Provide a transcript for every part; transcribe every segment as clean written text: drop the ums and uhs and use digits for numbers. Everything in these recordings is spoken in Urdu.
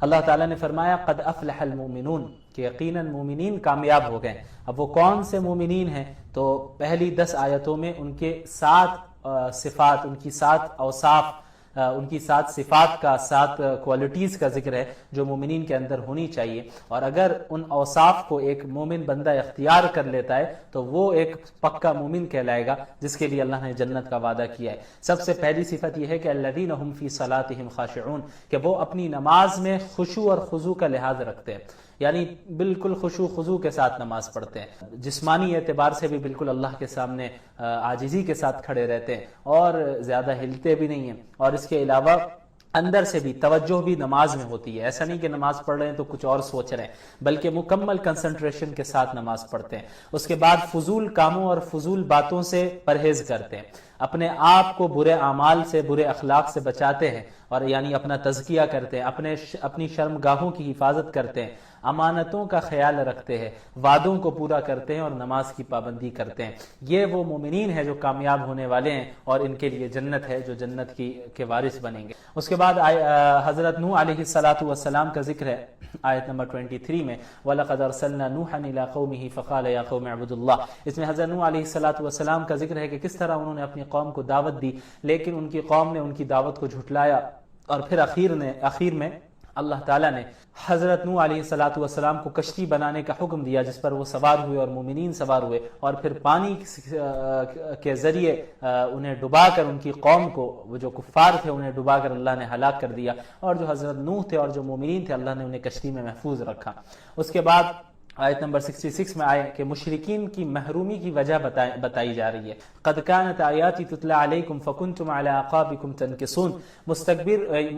اللہ تعالیٰ نے فرمایا قد افلح المؤمنون کہ یقیناً مومنین کامیاب ہو گئے. اب وہ کون سے مومنین ہیں؟ تو پہلی 10 آیتوں میں ان کے 7 صفات، ان کی 7 اوصاف، ان کی 7 صفات کا، 7 کوالٹیز کا ذکر ہے جو مومنین کے اندر ہونی چاہیے. اور اگر ان اوصاف کو ایک مومن بندہ اختیار کر لیتا ہے تو وہ ایک پکا مومن کہلائے گا جس کے لیے اللہ نے جنت کا وعدہ کیا ہے. سب سے پہلی صفت یہ ہے کہ الذین هم فی صلاتهم خاشعون، کہ وہ اپنی نماز میں خشوع اور خضوع کا لحاظ رکھتے ہیں، یعنی بالکل خشوع خضوع کے ساتھ نماز پڑھتے ہیں، جسمانی اعتبار سے بھی بالکل اللہ کے سامنے عاجزی کے ساتھ کھڑے رہتے ہیں اور زیادہ ہلتے بھی نہیں ہیں. اور اس کے علاوہ اندر سے بھی توجہ بھی نماز میں ہوتی ہے. ایسا نہیں کہ نماز پڑھ رہے ہیں تو کچھ اور سوچ رہے ہیں، بلکہ مکمل کنسنٹریشن کے ساتھ نماز پڑھتے ہیں. اس کے بعد فضول کاموں اور فضول باتوں سے پرہیز کرتے ہیں، اپنے آپ کو برے اعمال سے، برے اخلاق سے بچاتے ہیں، اور یعنی اپنا تزکیہ کرتے ہیں، اپنی شرمگاہوں کی حفاظت کرتے ہیں، امانتوں کا خیال رکھتے ہیں، وعدوں کو پورا کرتے ہیں اور نماز کی پابندی کرتے ہیں. یہ وہ مومنین ہیں جو کامیاب ہونے والے ہیں اور ان کے لیے جنت ہے، جو جنت کے وارث بنیں گے. اس کے بعد حضرت نوح علیہ السلام کا ذکر ہے آیت نمبر 23 میں، وَلَقَدْ أَرْسَلْنَا نُوحًا إِلَىٰ قَوْمِهِ فَقَالَ يَا قَوْمِ اعْبُدُوا اللَّهَ. اس میں حضرت نوح علیہ السلام کا ذکر ہے کہ کس طرح انہوں نے اپنی قوم کو دعوت دی، لیکن ان کی قوم نے ان کی دعوت کو جھٹلایا، اور پھر آخر میں اللہ تعالیٰ نے حضرت نوح علیہ السلام کو کشتی بنانے کا حکم دیا جس پر وہ سوار ہوئے اور مومنین سوار ہوئے، اور پھر پانی کے ذریعے انہیں ڈبا کر ان کی قوم کو، وہ جو کفار تھے انہیں ڈبا کر اللہ نے ہلاک کر دیا، اور جو حضرت نوح تھے اور جو مومنین تھے اللہ نے انہیں کشتی میں محفوظ رکھا. اس کے بعد آیت نمبر 66 میں آئے کہ مشرکین کی محرومی کی وجہ بتائی جا رہی ہے. قد كانت آیاتی تتلی علیکم فکنتم علی اعقابکم تنکسون.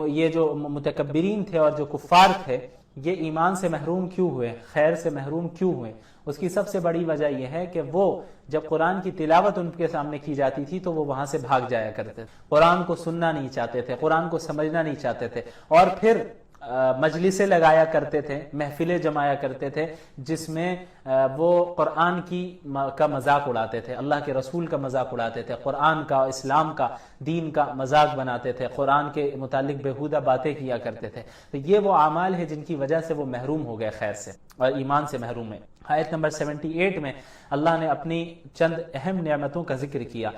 یہ جو متکبرین تھے اور جو کفار تھے یہ ایمان سے محروم کیوں ہوئے، خیر سے محروم کیوں ہوئے؟ اس کی سب سے بڑی وجہ یہ ہے کہ وہ جب قرآن کی تلاوت ان کے سامنے کی جاتی تھی تو وہ وہاں سے بھاگ جایا کرتے تھے، قرآن کو سننا نہیں چاہتے تھے، قرآن کو سمجھنا نہیں چاہتے تھے، اور پھر مجلسیں لگایا کرتے تھے، محفلیں جمایا کرتے تھے جس میں وہ قرآن کا مذاق اڑاتے تھے، اللہ کے رسول کا مذاق اڑاتے تھے، قرآن کا، اسلام کا، دین کا مذاق بناتے تھے، قرآن کے متعلق بیہودہ باتیں کیا کرتے تھے. تو یہ وہ اعمال ہے جن کی وجہ سے وہ محروم ہو گئے خیر سے اور ایمان سے محروم ہے. آیت نمبر 78 میں اللہ نے اپنی چند اہم نعمتوں کا ذکر کیا.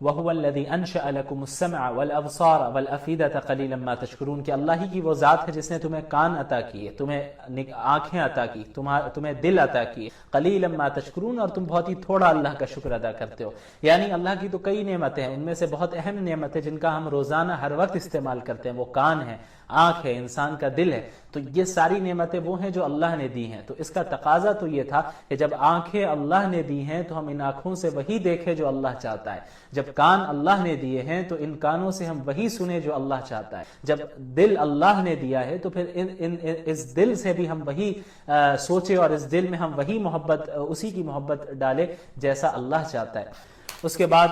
وَهُوَ الَّذِي أَنشَأَ لَكُمُ السَّمْعَ وَالْأَبْصَارَ وَالْأَفْئِدَةَ قَلِيلًا مَا تَشْكُرُونَ کہ اللہ ہی کی وہ ذات ہے جس نے تمہیں کان عطا کیے، تمہیں آنکھیں عطا کی، تمہیں دل عطا کیے. قَلِيلًا مَا تَشْكُرُونَ اور تم بہت ہی تھوڑا اللہ کا شکر ادا کرتے ہو. یعنی اللہ کی تو کئی نعمتیں ہیں، ان میں سے بہت اہم نعمت ہے جن کا ہم روزانہ ہر وقت استعمال کرتے ہیں، وہ کان ہے، آنکھ ہے، انسان کا دل ہے. تو یہ ساری نعمتیں وہ ہیں جو اللہ نے دی ہیں. تو اس کا تقاضا تو یہ تھا کہ جب آنکھیں اللہ نے دی ہیں تو ہم ان آنکھوں سے وہی دیکھیں جو اللہ چاہتا ہے، جب کان اللہ نے دیے ہیں تو ان کانوں سے ہم وہی سنیں جو اللہ چاہتا ہے، جب دل اللہ نے دیا ہے تو پھر اس دل سے بھی ہم وہی سوچیں اور اس دل میں ہم وہی محبت، اسی کی محبت ڈالیں جیسا اللہ چاہتا ہے. اس کے بعد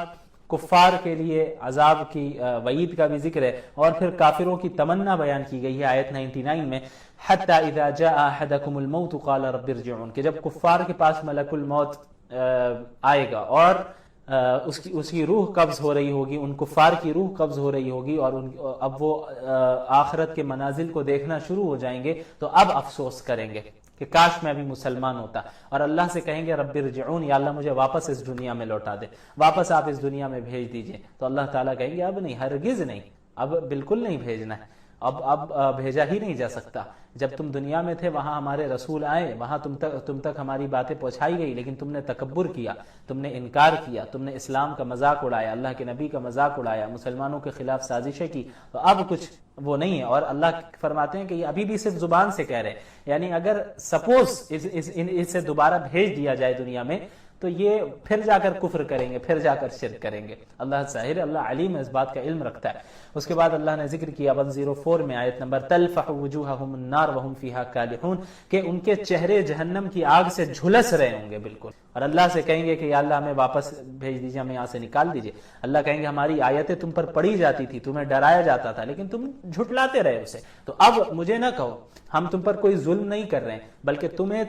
کفار کے لیے عذاب کی وعید کا بھی ذکر ہے، اور پھر کافروں کی تمنا بیان کی گئی ہے آیت 99 میں. حتی اذا جاء احدکم الموت قال رب ارجعون کہ جب کفار کے پاس ملک الموت آئے گا اور اس کی روح قبض ہو رہی ہوگی، ان کفار کی روح قبض ہو رہی ہوگی، اور اب وہ آخرت کے منازل کو دیکھنا شروع ہو جائیں گے تو اب افسوس کریں گے کہ کاش میں ابھی مسلمان ہوتا، اور اللہ سے کہیں گے رب ارجعون، یا اللہ مجھے واپس اس دنیا میں لوٹا دے، واپس آپ اس دنیا میں بھیج دیجئے. تو اللہ تعالیٰ کہیں گے اب نہیں، ہرگز نہیں، اب بالکل نہیں بھیجنا ہے، اب بھیجا ہی نہیں جا سکتا. جب تم دنیا میں تھے وہاں ہمارے رسول آئے، وہاں تم تک ہماری باتیں پہنچائی گئی، لیکن تم نے تکبر کیا، تم نے انکار کیا، تم نے اسلام کا مذاق اڑایا، اللہ کے نبی کا مذاق اڑایا، مسلمانوں کے خلاف سازشیں کی. تو اب کچھ وہ نہیں ہے. اور اللہ فرماتے ہیں کہ یہ ابھی بھی صرف زبان سے کہہ رہے ہیں، یعنی اگر سپوز اسے دوبارہ بھیج دیا جائے دنیا میں تو یہ پھر جا کر کفر کریں گے، پھر جا کر شرک کریں گے. اللہ ظاہر، اللہ علیم اس بات کا علم رکھتا ہے. اس کے بعد اللہ نے ذکر کیا 104 میں آیت نمبر تلفح وجوہہم النار وہم فیہا کالحون کہ ان کے چہرے جہنم کی آگ سے جھلس رہے ہوں گے بالکل، اور اللہ سے کہیں گے کہ یا اللہ ہمیں واپس بھیج دیجیے، ہمیں یہاں سے نکال دیجیے. اللہ کہیں گے ہماری آیتیں تم پر پڑھی جاتی تھی، تمہیں ڈرایا جاتا تھا، لیکن تم جھٹلاتے رہے اسے، تو اب مجھے نہ کہو، ہم تم پر کوئی ظلم نہیں کر رہے ہیں، بلکہ تمہیں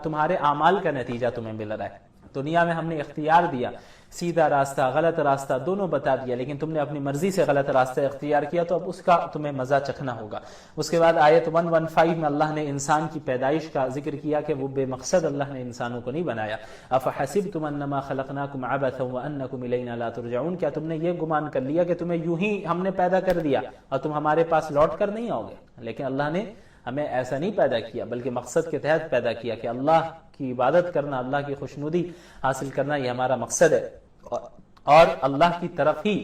تمہارے اعمال کا نتیجہ تمہیں مل رہا ہے. دنیا میں ہم نے اختیار دیا، سیدھا راستہ غلط راستہ دونوں بتا دیا، لیکن تم نے اپنی مرضی سے غلط راستہ اختیار کیا، تو اب اس کا تمہیں مزہ چکھنا ہوگا۔ اس کے بعد آیت 115 میں اللہ نے انسان کی پیدائش کا ذکر کیا کہ وہ بے مقصد اللہ نے انسانوں کو نہیں بنایا۔ افحسبتم انما خلقناکم عبثا وانکم الینا لا ترجعون، کیا تم نے یہ گمان کر لیا کہ تمہیں یوں ہی ہم نے پیدا کر دیا اور تم ہمارے پاس لوٹ کر نہیں آؤ گے؟ لیکن اللہ نے ہمیں ایسا نہیں پیدا کیا، بلکہ مقصد کے تحت پیدا کیا کہ اللہ کی عبادت کرنا، اللہ کی خوشنودی حاصل کرنا، یہ ہمارا مقصد ہے اور اللہ کی طرف ہی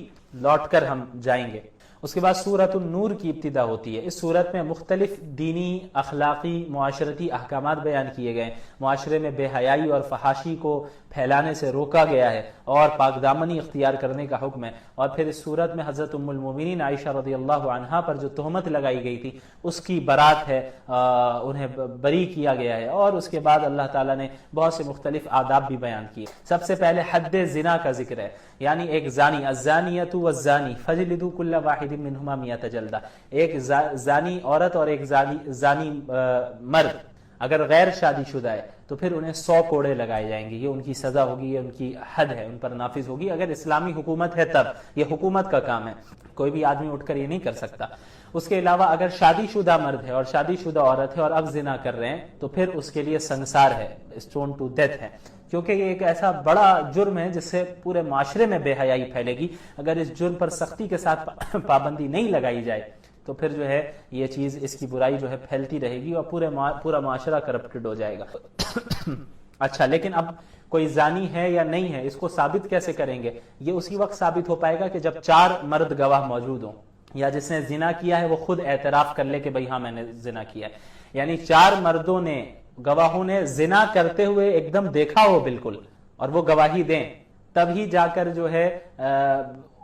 لوٹ کر ہم جائیں گے۔ اس کے بعد سورۃ النور کی ابتدا ہوتی ہے۔ اس سورت میں مختلف دینی، اخلاقی، معاشرتی احکامات بیان کیے گئے، معاشرے میں بے حیائی اور فحاشی کو پھیلانے سے روکا گیا ہے اور پاک دامنی اختیار کرنے کا حکم ہے۔ اور پھر اس سورت میں حضرت ام المومنین عائشہ رضی اللہ عنہا پر جو تہمت لگائی گئی تھی اس کی برات ہے، انہیں بری کیا گیا ہے۔ اور اس کے بعد اللہ تعالیٰ نے بہت سے مختلف آداب بھی بیان کیے۔ سب سے پہلے حد زنا کا ذکر ہے، یعنی ایک زانی، الزانیۃ والزانی فجلدوا کل واحد منہما 100 جلدہ، ایک زانی عورت اور ایک زانی مرد اگر غیر شادی شدہ ہے تو پھر انہیں 100 کوڑے لگائے جائیں گے، یہ ان کی سزا ہوگی، یہ ان کی حد ہے، ان پر نافذ ہوگی۔ اگر اسلامی حکومت ہے تب، یہ حکومت کا کام ہے، کوئی بھی آدمی اٹھ کر یہ نہیں کر سکتا۔ اس کے علاوہ اگر شادی شدہ مرد ہے اور شادی شدہ عورت ہے اور اب زنا کر رہے ہیں تو پھر اس کے لیے سنسار ہے، اسٹون ٹو ڈیتھ ہے، کیونکہ یہ ایک ایسا بڑا جرم ہے جس سے پورے معاشرے میں بے حیائی پھیلے گی۔ اگر اس جرم پر سختی کے ساتھ پابندی نہیں لگائی جائے تو پھر جو ہے یہ چیز، اس کی برائی جو ہے پھیلتی رہے گی اور پورا معاشرہ کرپٹڈ ہو جائے گا۔ اچھا، لیکن اب کوئی زانی ہے یا نہیں ہے، اس کو ثابت کیسے کریں گے؟ یہ اسی وقت ثابت ہو پائے گا کہ جب 4 مرد گواہ موجود ہوں، یا جس نے زنا کیا ہے وہ خود اعتراف کر لے کہ بھئی ہاں میں نے زنا کیا ہے، یعنی 4 مردوں نے، گواہوں نے زنا کرتے ہوئے ایک دم دیکھا ہو بالکل، اور وہ گواہی دیں، تب ہی جا کر جو ہے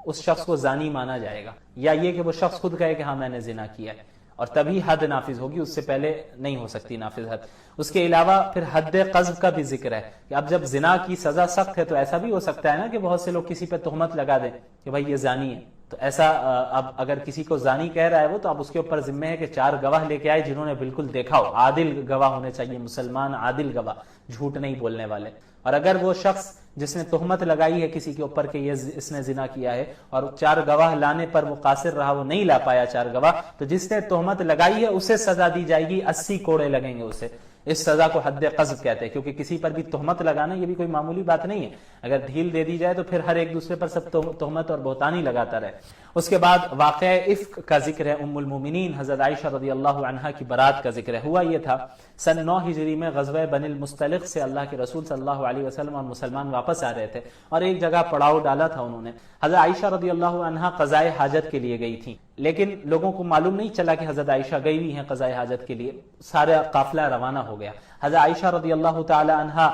اس شخص کو زانی مانا جائے گا، یا یہ کہ وہ شخص خود کہے کہ ہاں میں نے زنا کیا ہے، اور تبھی حد نافذ ہوگی، اس سے پہلے نہیں ہو سکتی نافذ حد۔ اس کے علاوہ پھر حد قذف کا بھی ذکر ہے کہ اب جب زنا کی سزا سخت ہے تو ایسا بھی ہو سکتا ہے نا کہ بہت سے لوگ کسی پہ تہمت لگا دیں کہ بھائی یہ زانی ہے، تو ایسا اب اگر کسی کو زانی کہہ رہا ہے وہ، تو اب اس کے اوپر ذمہ ہے کہ 4 گواہ لے کے آئے جنہوں نے بالکل دیکھا ہو، عادل گواہ ہونے چاہیے، مسلمان عادل گواہ، جھوٹ نہیں بولنے والے۔ اور اگر وہ شخص جس نے تہمت لگائی ہے کسی کے اوپر کہ یہ اس نے زنا کیا ہے اور 4 گواہ لانے پر وہ قاصر رہا، وہ نہیں لا پایا 4 گواہ، تو جس نے تہمت لگائی ہے اسے سزا دی جائے گی، 80 کوڑے لگیں گے اسے۔ اس سزا کو حد قذف کہتے ہیں، کیونکہ کسی پر بھی تہمت لگانا یہ بھی کوئی معمولی بات نہیں ہے، اگر ڈھیل دے دی جائے تو پھر ہر ایک دوسرے پر سب تہمت اور بہتان ہی لگاتا رہے۔ اس کے بعد واقعہ افک کا ذکر ہے، ام المومنین حضرت عائشہ رضی اللہ عنہا کی برات کا ذکر ہے۔ ہوا یہ تھا سن 9 ہجری میں غزوہ بنی المصطلق سے اللہ کے رسول صلی اللہ علیہ وسلم اور مسلمان واپس آ رہے تھے اور ایک جگہ پڑاؤ ڈالا تھا انہوں نے۔ حضرت عائشہ رضی اللہ عنہا قضائے حاجت کے لیے گئی تھیں، لیکن لوگوں کو معلوم نہیں چلا کہ حضرت عائشہ گئی ہوئی ہیں قضائے حاجت کے لیے، سارا قافلہ روانہ ہو گیا۔ حضرت عائشہ رضی اللہ تعالی عنہا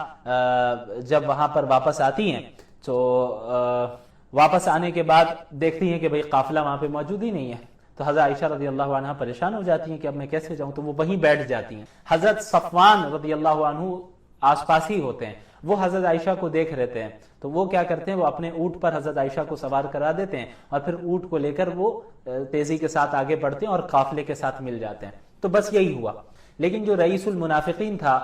جب وہاں پر واپس آتی ہیں تو واپس آنے کے بعد دیکھتی ہیں کہ بھئی قافلہ وہاں پہ موجود ہی نہیں ہے، تو حضرت عائشہ رضی اللہ عنہا پریشان ہو جاتی ہیں کہ اب میں کیسے جاؤں، تو وہ وہیں بیٹھ جاتی ہیں۔ حضرت صفوان رضی اللہ عنہ آس پاس ہی ہوتے ہیں، وہ حضرت عائشہ کو دیکھ رہتے ہیں، تو وہ کیا کرتے ہیں، وہ اپنے اونٹ پر حضرت عائشہ کو سوار کرا دیتے ہیں اور پھر اونٹ کو لے کر وہ تیزی کے ساتھ آگے بڑھتے ہیں اور قافلے کے ساتھ مل جاتے ہیں۔ تو بس یہی ہوا، لیکن جو رئیس المنافقین تھا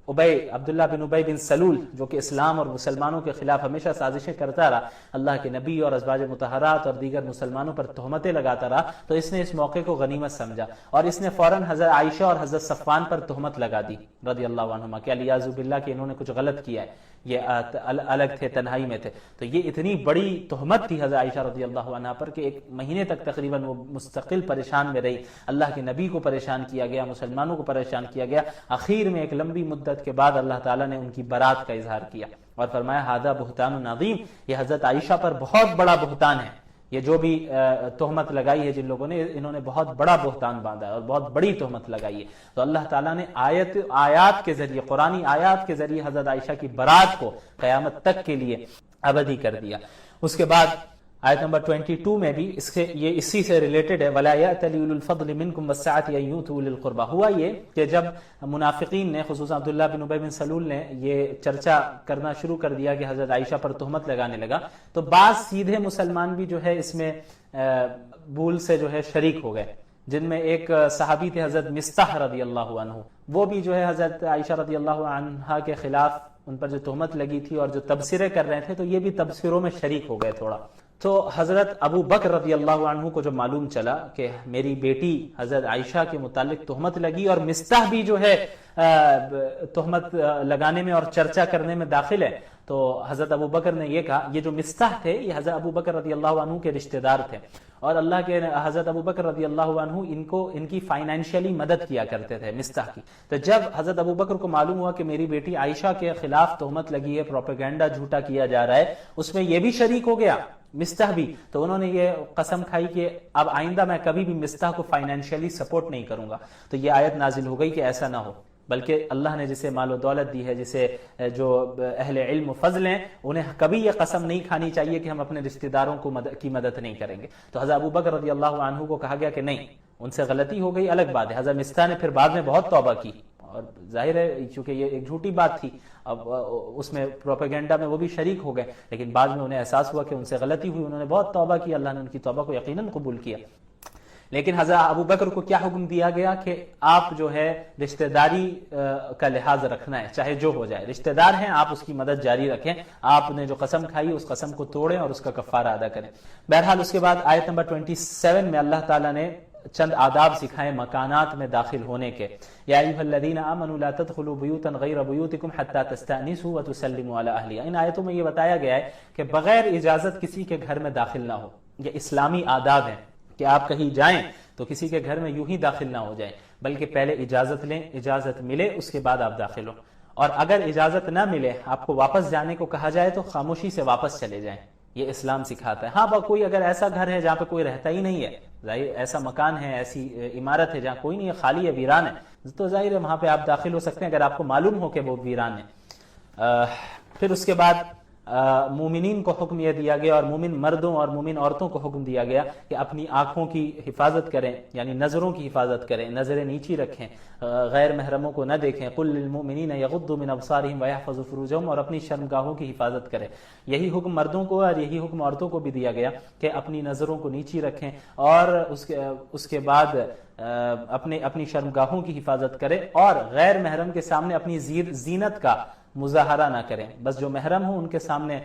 عبداللہ بن ابی بن سلول، جو کہ اسلام اور مسلمانوں کے خلاف ہمیشہ سازشیں کرتا رہا، اللہ کے نبی اور ازواج مطہرات اور دیگر مسلمانوں پر تہمتیں لگاتا رہا، تو اس نے اس موقع کو غنیمت سمجھا اور اس نے فوراً حضرت عائشہ اور حضرت صفوان پر تہمت لگا دی رضی اللہ عنہما کہ الیاذ باللہ کہ انہوں نے کچھ غلط کیا ہے، یہ الگ تھے، تنہائی میں تھے۔ تو یہ اتنی بڑی تہمت تھی حضرت عائشہ رضی اللہ عنہا پر کہ 1 مہینے تک تقریباً وہ مستقل پریشان میں رہی، اللہ کے نبی کو پریشان کیا گیا، مسلمانوں کو پریشان کیا گیا۔ آخر میں ایک لمبی مدت کے بعد اللہ تعالیٰ نے ان کی برات کا اظہار کیا اور فرمایا ھذا بہتان عظیم، یہ حضرت عائشہ پر بہت بڑا بہتان ہے، یہ جو بھی تہمت لگائی ہے جن لوگوں نے، انہوں نے بہت بڑا بہتان باندھا ہے اور بہت بڑی تہمت لگائی ہے۔ تو اللہ تعالیٰ نے آیات کے ذریعے، قرآنی آیات کے ذریعے حضرت عائشہ کی برات کو قیامت تک کے لیے ابدی کر دیا۔ اس کے بعد آیت نمبر 22 میں بھی یہ اسی سے ریلیٹڈ ہے، وَلَا يَأْتَلِ أُولُو الْفَضْلِ مِنْكُمْ وَالسَّعَةِ أَن يُؤْتُوا أُولِي الْقُرْبَى۔ ہوا یہ کہ جب منافقین نے، خصوصاً عبداللہ بن ابی بن سلول نے یہ چرچا کرنا شروع کر دیا کہ حضرت عائشہ پر تہمت لگانے لگا، تو بعض سیدھے مسلمان بھی جو ہے اس میں بھول سے جو ہے شریک ہو گئے، جن میں ایک صحابی تھے حضرت مستح رضی اللہ عنہ، وہ بھی جو ہے حضرت عائشہ رضی اللہ عنہا کے خلاف ان پر جو تہمت لگی تھی اور جو تبصرے کر رہے تھے تو یہ بھی تبصروں میں شریک ہو گئے تھوڑا. تو حضرت ابو بکر رضی اللہ عنہ کو جو معلوم چلا کہ میری بیٹی حضرت عائشہ کے متعلق تہمت لگی اور مستح بھی جو ہے تہمت لگانے میں اور چرچا کرنے میں داخل ہے، تو حضرت ابو بکر نے یہ کہا، یہ جو مستح تھے یہ حضرت ابو بکر رضی اللہ عنہ کے رشتہ دار تھے، اور اللہ کے حضرت ابو بکر رضی اللہ عنہ ان کی فائنینشیلی مدد کیا کرتے تھے مستح کی. تو جب حضرت ابو بکر کو معلوم ہوا کہ میری بیٹی عائشہ کے خلاف تہمت لگی ہے، پروپیگنڈا جھوٹا کیا جا رہا ہے، اس میں یہ بھی شریک ہو گیا مستح بھی، تو انہوں نے یہ قسم کھائی کہ اب آئندہ میں کبھی بھی مستح کو فائنینشیلی سپورٹ نہیں کروں گا. تو یہ آیت نازل ہو گئی کہ ایسا نہ ہو، بلکہ اللہ نے جسے مال و دولت دی ہے، جسے جو اہل علم و فضل ہیں، انہیں کبھی یہ قسم نہیں کھانی چاہیے کہ ہم اپنے رشتہ داروں کی مدد نہیں کریں گے. تو حضرت ابو بکر رضی اللہ عنہ کو کہا گیا کہ نہیں، ان سے غلطی ہو گئی، الگ بات ہے. حضرت مستح نے پھر بعد میں بہت توبہ کی، اور ظاہر ہے چونکہ یہ ایک جھوٹی بات تھی، اب اس میں پروپیگنڈا میں وہ بھی شریک ہو گئے، لیکن بعد میں انہیں احساس ہوا کہ ان سے غلطی ہوئی، انہوں نے بہت توبہ کی، اللہ نے ان کی توبہ کو یقیناً قبول کیا. لیکن حضرت ابو بکر کو کیا حکم دیا گیا کہ آپ جو ہے رشتہ داری کا لحاظ رکھنا ہے، چاہے جو ہو جائے، رشتہ دار ہیں آپ اس کی مدد جاری رکھیں، آپ نے جو قسم کھائی اس قسم کو توڑیں اور اس کا کفارہ ادا کریں. بہرحال اس کے بعد آیت نمبر 27 میں اللہ تعالیٰ نے چند آداب سکھائے مکانات میں داخل ہونے کے. یا ایھا الذین آمنوا لا تدخلوا بیوتا غیر بیوتکم حتی تستأنسوا وتسلموا علی اہلہا. ان آیتوں میں یہ بتایا گیا ہے کہ بغیر اجازت کسی کے گھر میں داخل نہ ہو. یہ اسلامی آداب ہیں کہ آپ کہیں جائیں تو کسی کے گھر میں یوں ہی داخل نہ ہو جائیں، بلکہ پہلے اجازت لیں، اجازت ملے اس کے بعد آپ داخل ہوں، اور اگر اجازت نہ ملے، آپ کو واپس جانے کو کہا جائے تو خاموشی سے واپس چلے جائیں. یہ اسلام سکھاتا ہے. ہاں کوئی اگر ایسا گھر ہے جہاں پہ کوئی رہتا ہی نہیں ہے، ظاہر ایسا مکان ہے، ایسی عمارت ہے جہاں کوئی نہیں ہے، خالی ہے، ویران ہے، تو ظاہر ہے وہاں پہ آپ داخل ہو سکتے ہیں اگر آپ کو معلوم ہو کہ وہ ویران ہے. پھر اس کے بعد مومنین کو حکم یہ دیا گیا، اور مومن مردوں اور مومن عورتوں کو حکم دیا گیا کہ اپنی آنکھوں کی حفاظت کریں، یعنی نظروں کی حفاظت کریں، نظریں نیچی رکھیں، غیر محرموں کو نہ دیکھیں. قل للمؤمنین یغضوا من ابصارهم ويحفظوا فروجهم، اور اپنی شرمگاہوں کی حفاظت کریں. یہی حکم مردوں کو اور یہی حکم عورتوں کو بھی دیا گیا کہ اپنی نظروں کو نیچی رکھیں، اور اس کے بعد اپنی شرمگاہوں کی حفاظت کریں، اور غیر محرم کے سامنے اپنی زینت کا مظاہرہ نہ کریں. بس جو محرم ہوں ان کے سامنے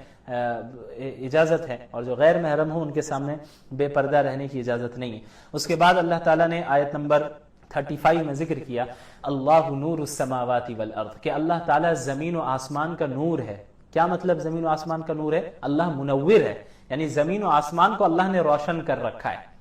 اجازت ہے، اور جو غیر محرم ہوں ان کے سامنے بے پردہ رہنے کی اجازت نہیں ہے. اس کے بعد اللہ تعالیٰ نے آیت نمبر 35 میں ذکر کیا اللہ نور السماوات والارض، کہ اللہ تعالیٰ زمین و آسمان کا نور ہے. کیا مطلب زمین و آسمان کا نور ہے؟ اللہ منور ہے، یعنی زمین و آسمان کو اللہ نے روشن کر رکھا ہے.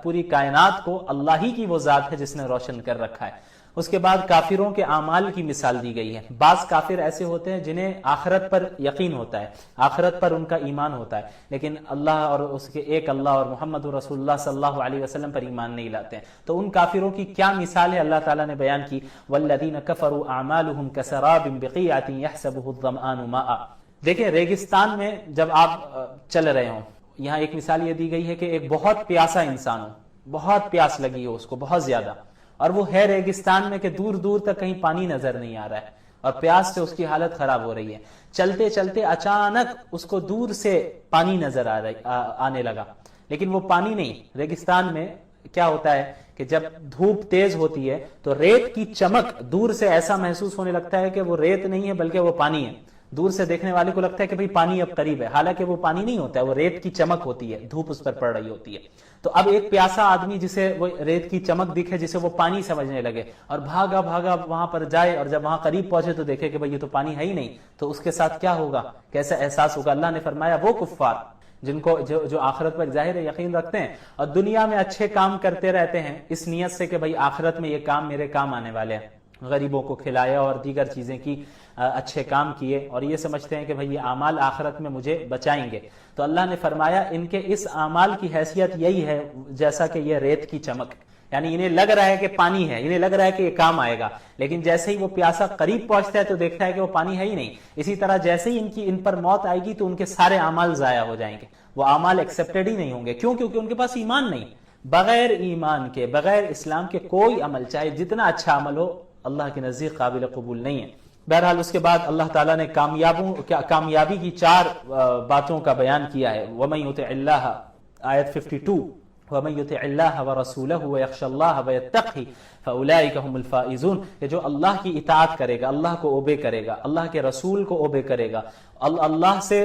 پوری کائنات کو اللہ ہی کی وہ ذات ہے جس نے روشن کر رکھا ہے. اس کے بعد کافروں کے اعمال کی مثال دی گئی ہے. بعض کافر ایسے ہوتے ہیں جنہیں آخرت پر یقین ہوتا ہے، آخرت پر ان کا ایمان ہوتا ہے، لیکن اللہ اور اس کے ایک اللہ اور محمد رسول اللہ صلی اللہ علیہ وسلم پر ایمان نہیں لاتے ہیں. تو ان کافروں کی کیا مثال ہے اللہ تعالیٰ نے بیان کی، والذین کفروا اعمالهم کسراب بقیعۃ یحسبہ الظمآن ماء. دیکھیں ریگستان میں جب آپ چل رہے ہوں، یہاں ایک مثال یہ دی گئی ہے کہ ایک بہت پیاسا انسان ہو، بہت پیاس لگی ہو اس کو بہت زیادہ، اور وہ ہے ریگستان میں کہ دور دور تک کہیں پانی نظر نہیں آ رہا ہے، اور پیاس سے اس کی حالت خراب ہو رہی ہے. چلتے چلتے اچانک اس کو دور سے پانی نظر آنے لگا، لیکن وہ پانی نہیں. ریگستان میں کیا ہوتا ہے کہ جب دھوپ تیز ہوتی ہے تو ریت کی چمک دور سے ایسا محسوس ہونے لگتا ہے کہ وہ ریت نہیں ہے بلکہ وہ پانی ہے. دور سے دیکھنے والے کو لگتا ہے کہ بھئی پانی اب قریب ہے، حالانکہ وہ پانی نہیں ہوتا ہے، وہ ریت کی چمک ہوتی ہے، دھوپ اس پر پڑ رہی ہوتی ہے. تو اب ایک پیاسا آدمی جسے وہ ریت کی چمک دکھے، جسے وہ پانی سمجھنے لگے، اور بھاگا وہاں پر جائے، اور جب وہاں قریب پہنچے تو دیکھے کہ بھئی یہ تو پانی ہے ہی نہیں، تو اس کے ساتھ کیا ہوگا، کیسا احساس ہوگا. اللہ نے فرمایا وہ کفار جن کو جو آخرت پر ظاہر یقین رکھتے ہیں اور دنیا میں اچھے کام کرتے رہتے ہیں اس نیت سے کہ بھئی آخرت میں یہ کام میرے کام آنے والے ہیں، غریبوں کو کھلایا اور دیگر چیزیں کی، اچھے کام کیے، اور یہ سمجھتے ہیں کہ بھئی یہ اعمال آخرت میں مجھے بچائیں گے. تو اللہ نے فرمایا ان کے اس اعمال کی حیثیت یہی ہے جیسا کہ یہ ریت کی چمک، یعنی انہیں لگ رہا ہے کہ پانی ہے، انہیں لگ رہا ہے کہ یہ کام آئے گا، لیکن جیسے ہی وہ پیاسا قریب پہنچتا ہے تو دیکھتا ہے کہ وہ پانی ہے ہی نہیں. اسی طرح جیسے ہی ان پر موت آئے گی تو ان کے سارے اعمال ضائع ہو جائیں گے، وہ اعمال ایکسیپٹڈ ہی نہیں ہوں گے. کیوں؟ کیونکہ ان کے پاس ایمان نہیں. بغیر ایمان کے، بغیر اسلام کے کوئی عمل چاہے جتنا اچھا عمل ہو اللہ کے نزدیک قابل قبول نہیں ہے. بہرحال اس کے بعد اللہ تعالیٰ نے کامیابی کی 4 باتوں کا بیان کیا ہے. وَمَن يُطِعِ اللَّهَ آیت 52 وَمَن يُطِعِ اللَّهَ وَرَسُولَهُ وَيَخْشَ اللَّهَ وَيَتَّقْهِ فَأُولَٰئِكَ هُمُ الْفَائِزُونَ، کہ جو اللہ کی اطاعت کرے گا، اللہ کو اوبے کرے گا، اللہ کے رسول کو اوبے کرے گا، اللہ سے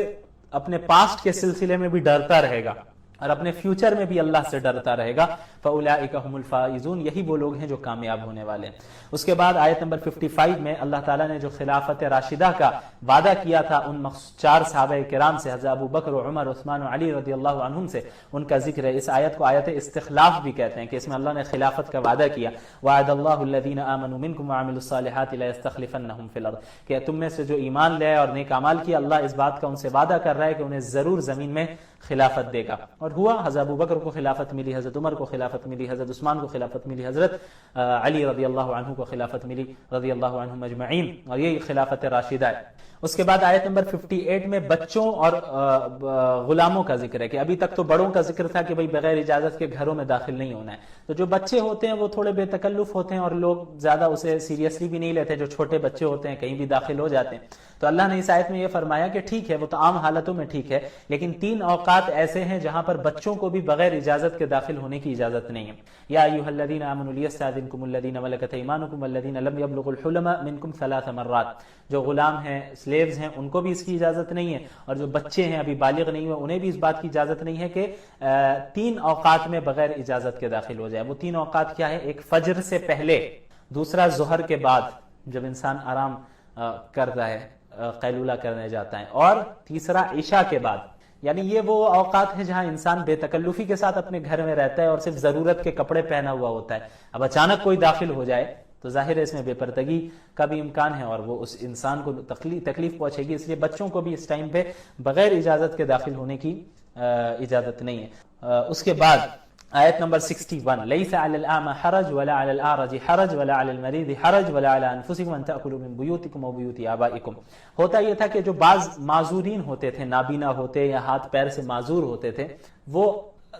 اپنے پاسٹ کے سلسلے میں بھی ڈرتا رہے گا اور اپنے فیوچر میں بھی اللہ سے ڈرتا رہے گا، فَأُولَٰئِكَ هُمُ الْفَائِزُونَ، یہی وہ لوگ ہیں جو کامیاب ہونے والے ہیں۔ اس کے بعد آیت نمبر 55 میں اللہ تعالیٰ نے جو خلافت راشدہ کا وعدہ کیا تھا ان 4 صحابہ کرام سے، حضرت ابو بکر و عمر عثمان و علی رضی اللہ عنہم سے، ان کا ذکر ہے۔ اس آیت کو آیت استخلاف بھی کہتے ہیں کہ اس میں اللہ نے خلافت کا وعدہ کیا، وعد اللہ الذین آمنوا منکم وعملوا الصالحات لیستخلفنہم فی الارض، کہ تم میں سے جو ایمان لے اور نیک اعمال کیا، اللہ اس بات کا ان سے وعدہ کر رہا ہے کہ انہیں ضرور زمین میں خلافت دے گا۔ اور ہوا، حضرت ابو بکر کو خلافت ملی، حضرت عمر کو خلافت ملی، حضرت عثمان کو خلافت ملی، حضرت علی رضی اللہ عنہ کو خلافت ملی رضی اللہ عنہم اجمعین، اور یہ خلافت راشدہ ہے۔ اس کے بعد آیت نمبر 58 میں بچوں اور غلاموں کا ذکر ہے، کہ ابھی تک تو بڑوں کا ذکر تھا کہ بھئی بغیر اجازت کے گھروں میں داخل نہیں ہونا ہے، تو جو بچے ہوتے ہیں وہ تھوڑے بے تکلف ہوتے ہیں اور لوگ زیادہ اسے سیریسلی بھی نہیں لیتے، جو چھوٹے بچے ہوتے ہیں کہیں بھی داخل ہو جاتے ہیں۔ تو اللہ نے اس آیت میں یہ فرمایا کہ ٹھیک ہے، وہ تو عام حالتوں میں ٹھیک ہے، لیکن 3 اوقات ایسے ہیں جہاں پر بچوں کو بھی بغیر اجازت کے داخل ہونے کی اجازت نہیں ہے۔ یا ایھا الذین آمنوا لیستأذنکم الذین ملکت ایمانکم والذین لم یبلغوا الحلم منکم 3 مرات، جو غلام ہیں، سلیوز ہیں، ان کو بھی اس کی اجازت نہیں ہے، اور جو بچے ہیں ابھی بالغ نہیں ہوئے انہیں بھی اس بات کی اجازت نہیں ہے کہ 3 اوقات میں بغیر اجازت کے داخل ہو جائے۔ وہ 3 اوقات کیا ہے؟ ایک فجر سے پہلے، دوسرا ظہر کے بعد جب انسان آرام کرتا ہے، قیلولہ کرنے جاتا ہے، اور تیسرا عشاء کے بعد۔ یعنی یہ وہ اوقات ہیں جہاں انسان بے تکلفی کے ساتھ اپنے گھر میں رہتا ہے اور صرف ضرورت کے کپڑے پہنا ہوا ہوتا ہے۔ اب اچانک کوئی داخل ہو جائے تو ظاہر ہے اس میں بے پردگی کا بھی امکان ہے اور وہ اس انسان کو تکلیف پہنچے گی، اس لیے بچوں کو بھی اس ٹائم پہ بغیر اجازت کے داخل ہونے کی اجازت نہیں ہے۔ اس کے بعد آیت نمبر 61، لیس علی الاعمى حرج ولا علی الاعرج حرج ولا علی المریض حرج ولا علی انفسکم ان تأکلوا من بیوتکم و بیوت آبائکم۔ ہوتا یہ تھا کہ جو بعض معذورین ہوتے تھے، نابینا ہوتے یا ہاتھ پیر سے معذور ہوتے تھے، وہ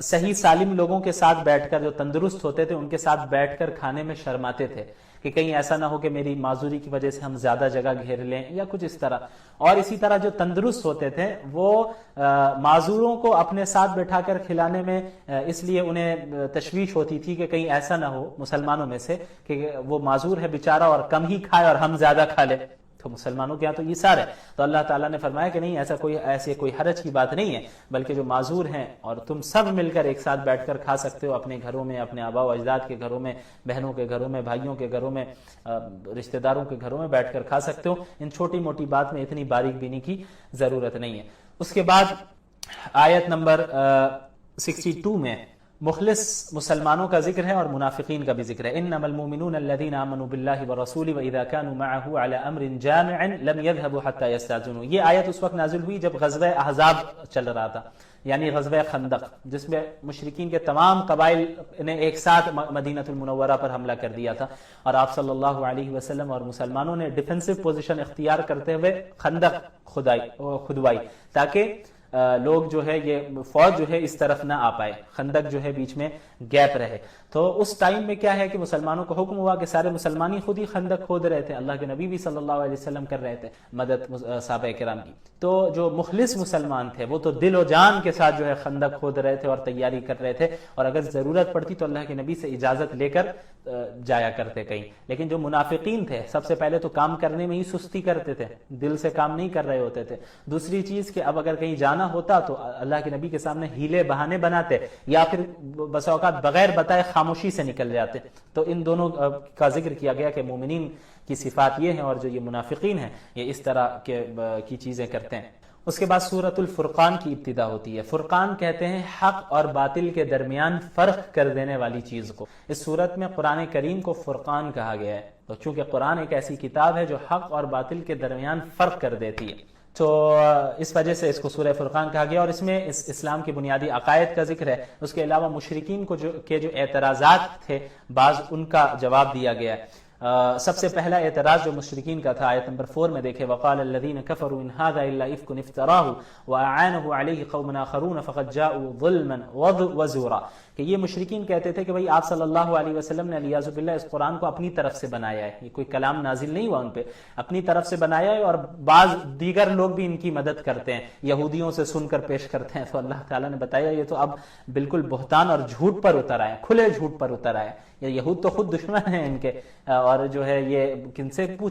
صحیح سالم لوگوں کے ساتھ بیٹھ کر، جو تندرست ہوتے تھے ان کے ساتھ بیٹھ کر کھانے میں شرماتے تھے کہ کہیں ایسا نہ ہو کہ میری معذوری کی وجہ سے ہم زیادہ جگہ گھیر لیں یا کچھ اس طرح۔ اور اسی طرح جو تندرست ہوتے تھے وہ معذوروں کو اپنے ساتھ بٹھا کر کھلانے میں اس لیے انہیں تشویش ہوتی تھی کہ کہیں ایسا نہ ہو مسلمانوں میں سے کہ وہ معذور ہے بیچارہ اور کم ہی کھائے اور ہم زیادہ کھا لیں، تو مسلمانوں کے یہاں تو یہ سارے، تو اللہ تعالیٰ نے فرمایا کہ نہیں، ایسے کوئی حرج کی بات نہیں ہے، بلکہ جو معذور ہیں اور تم سب مل کر ایک ساتھ بیٹھ کر کھا سکتے ہو، اپنے گھروں میں، اپنے آبا و اجداد کے گھروں میں، بہنوں کے گھروں میں، بھائیوں کے گھروں میں، رشتہ داروں کے گھروں میں بیٹھ کر کھا سکتے ہو۔ ان چھوٹی موٹی بات میں اتنی باریک بینی کی ضرورت نہیں ہے۔ اس کے بعد آیت نمبر 62 میں مخلص مسلمانوں کا ذکر ہے اور منافقین کا بھی ذکر ہے۔ انما المؤمنون الذين امنوا بالله ورسوله واذا كانوا معه على امر جامع لم يذهبوا حتى يستاذنوا۔ یہ آیت اس وقت نازل ہوئی جب غزوہ احزاب چل رہا تھا، یعنی غزوہ خندق، جس میں مشرکین کے تمام قبائل نے ایک ساتھ مدینہ المنورہ پر حملہ کر دیا تھا، اور آپ صلی اللہ علیہ وسلم اور مسلمانوں نے ڈیفینسو پوزیشن اختیار کرتے ہوئے خندق کھدوائی تاکہ لوگ جو ہے، یہ فوج جو ہے اس طرف نہ آ پائے، خندق جو ہے بیچ میں گیپ رہے۔ تو اس ٹائم میں کیا ہے کہ مسلمانوں کو حکم ہوا کہ سارے مسلمان ہی خود ہی خندق کھود رہے تھے، اللہ کے نبی بھی صلی اللہ علیہ وسلم کر رہے تھے مدد صحابہ کرام کی۔ تو جو مخلص مسلمان تھے وہ تو دل و جان کے ساتھ جو ہے خندق کھود رہے تھے اور تیاری کر رہے تھے، اور اگر ضرورت پڑتی تو اللہ کے نبی سے اجازت لے کر جایا کرتے کہیں۔ لیکن جو منافقین تھے سب سے پہلے تو کام کرنے میں ہی سستی کرتے تھے، دل سے کام نہیں کر رہے ہوتے تھے۔ دوسری چیز کہ اب اگر کہیں جانا ہوتا تو اللہ کے نبی کے سامنے ہیلے بہانے بناتے یا پھر بسا اوقات بغیر بتائے خاموشی سے نکل جاتے۔ تو ان دونوں کا ذکر کیا گیا کہ مومنین کی صفات یہ ہیں، اور جو یہ منافقین ہیں یہ اس طرح کی چیزیں کرتے ہیں۔ اس کے بعد سورۃ الفرقان کی ابتدا ہوتی ہے۔ فرقان کہتے ہیں حق اور باطل کے درمیان فرق کر دینے والی چیز کو۔ اس سورت میں قرآن کریم کو فرقان کہا گیا ہے، تو چونکہ قرآن ایک ایسی کتاب ہے جو حق اور باطل کے درمیان فرق کر دیتی ہے، تو اس وجہ سے اس کو سورہ فرقان کہا گیا۔ اور اس میں اسلام کے بنیادی عقائد کا ذکر ہے، اس کے علاوہ مشرکین کو جو اعتراضات تھے بعض، ان کا جواب دیا گیا ہے۔ سب سے پہلا اعتراض جو مشرکین کا تھا آیت نمبر 4 میں دیکھیں وقال الذين كفروا ان هذا الا افك افتراه واعانه عليه قوم اخرون فقد جاءوا ظلما وزورا، کہ یہ مشرکین کہتے تھے کہ بھئی آپ صلی اللہ علیہ وسلم نے علیہ باللہ اس قرآن کو اپنی طرف سے بنایا ہے، یہ کوئی کلام نازل نہیں ہوا ان پہ، اپنی طرف سے بنایا ہے، اور بعض دیگر لوگ بھی ان کی مدد کرتے ہیں، یہودیوں سے سن کر پیش کرتے ہیں۔ تو اللہ تعالیٰ نے بتایا یہ تو اب بالکل بہتان اور جھوٹ پر اتر آئے، کھلے جھوٹ پر اتر آئے، یہود تو خود دشمن ہیں ان کے، اور جو ہے یہ کن سے